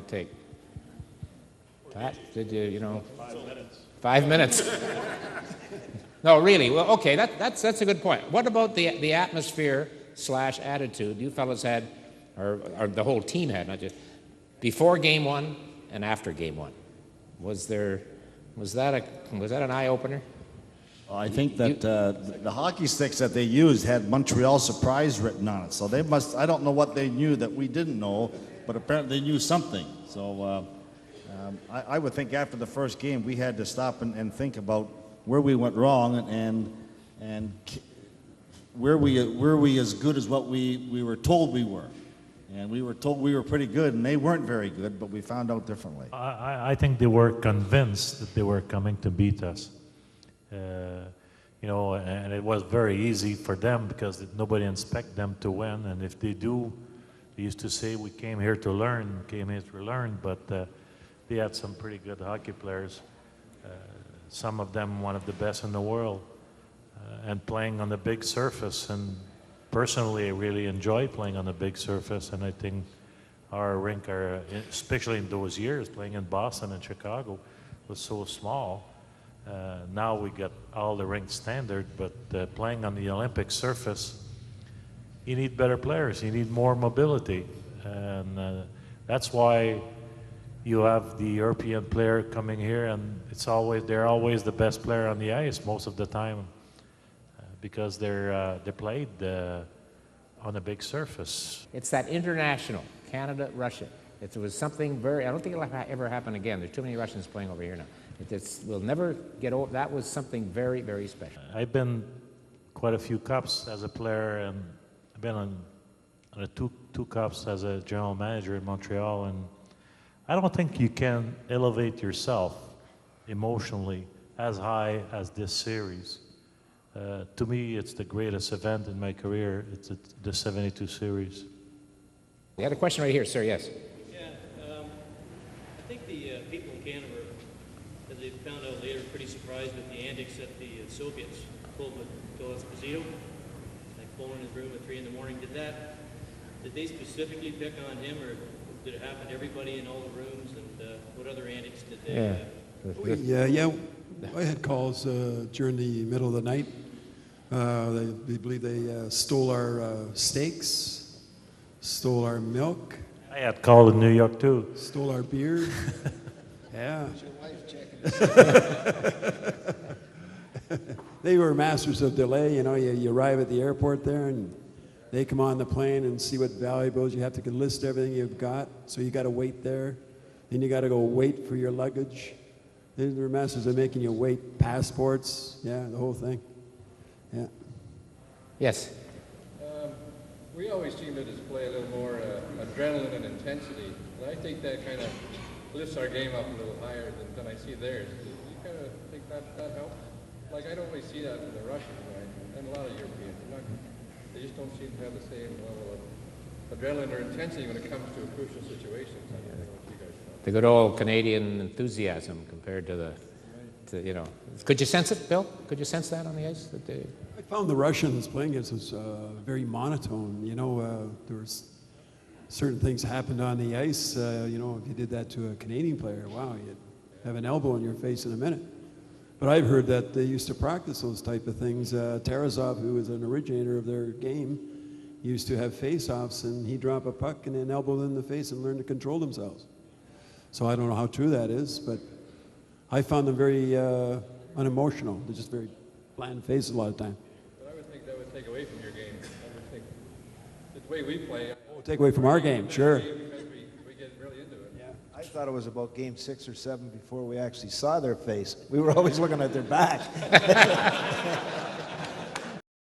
it take? Pat, did you know? 5 minutes. No, really. Well, okay, that's a good point. What about the atmosphere / attitude you fellas had, or the whole team had, not just before game one and after game one? Was that an eye opener? Well, I think that the hockey sticks that they used had Montreal surprise written on it. So they must, I don't know what they knew that we didn't know, but apparently they knew something. So I would think after the first game we had to stop and think about where we went wrong and were we as good as what we were told we were. And we were told we were pretty good, and they weren't very good, but we found out differently. I think they were convinced that they were coming to beat us. You know, and it was very easy for them because nobody expected them to win. And if they do, they used to say, we came here to learn, but they had some pretty good hockey players. Some of them one of the best in the world, and playing on the big surface. And personally, I really enjoy playing on the big surface, and I think our rink, especially in those years, playing in Boston and Chicago, was so small. Now we got all the rink standard, but playing on the Olympic surface, you need better players, you need more mobility, and that's why you have the European player coming here, and they're always the best player on the ice most of the time, because they're played on a big surface. It's that international, Canada, Russia. It was something I don't think it'll ever happen again. There's too many Russians playing over here now. We'll never get over, that was something very, very special. I've been quite a few cups as a player, and I've been on two cups as a general manager in Montreal, and I don't think you can elevate yourself emotionally as high as this series. To me, it's the greatest event in my career. It's the 72 series. We had a question right here, sir, yes. Yeah, I think the people in Canada were, as they found out later, pretty surprised with the antics that the Soviets pulled with Phil Esposito, like pulling in his room at 3 in the morning. Did they specifically pick on him, or did it happen to everybody in all the rooms, and what other antics did they Yeah, I had calls during the middle of the night. They believe they stole our steaks, stole our milk. I had called in New York too. Stole our beer. Yeah. They were masters of delay. You know, you arrive at the airport there, and they come on the plane and see what valuables. You have to list everything you've got, so you got to wait there. Then you got to go wait for your luggage. They're masters of making you wait. Passports, yeah, the whole thing. Yeah. Yes. We always seem to display a little more adrenaline and intensity, and I think that kind of lifts our game up a little higher than I see theirs. Do you kind of think that helps? Like, I don't always see that in the Russians, right? And a lot of Europeans. They just don't seem to have the same level of adrenaline or intensity when it comes to a crucial situation. I don't know what you guys thought. The good old Canadian enthusiasm compared to you know. Could you sense it, Bill? Could you sense that on the ice? I found the Russians playing against us very monotone. You know, there was certain things happened on the ice. You know, if you did that to a Canadian player, wow, you'd have an elbow in your face in a minute. But I've heard that they used to practice those type of things. Tarasov, who was an originator of their game, used to have face-offs, and he'd drop a puck and then elbow them in the face and learn to control themselves. So I don't know how true that is, but I found them very unemotional. They're just very bland faces a lot of time. But I would think that would take away from your game. I would think the way we play. Take away from our game, sure. Because we get really into it. Yeah. I thought it was about game 6 or 7 before we actually saw their face. We were always looking at their back.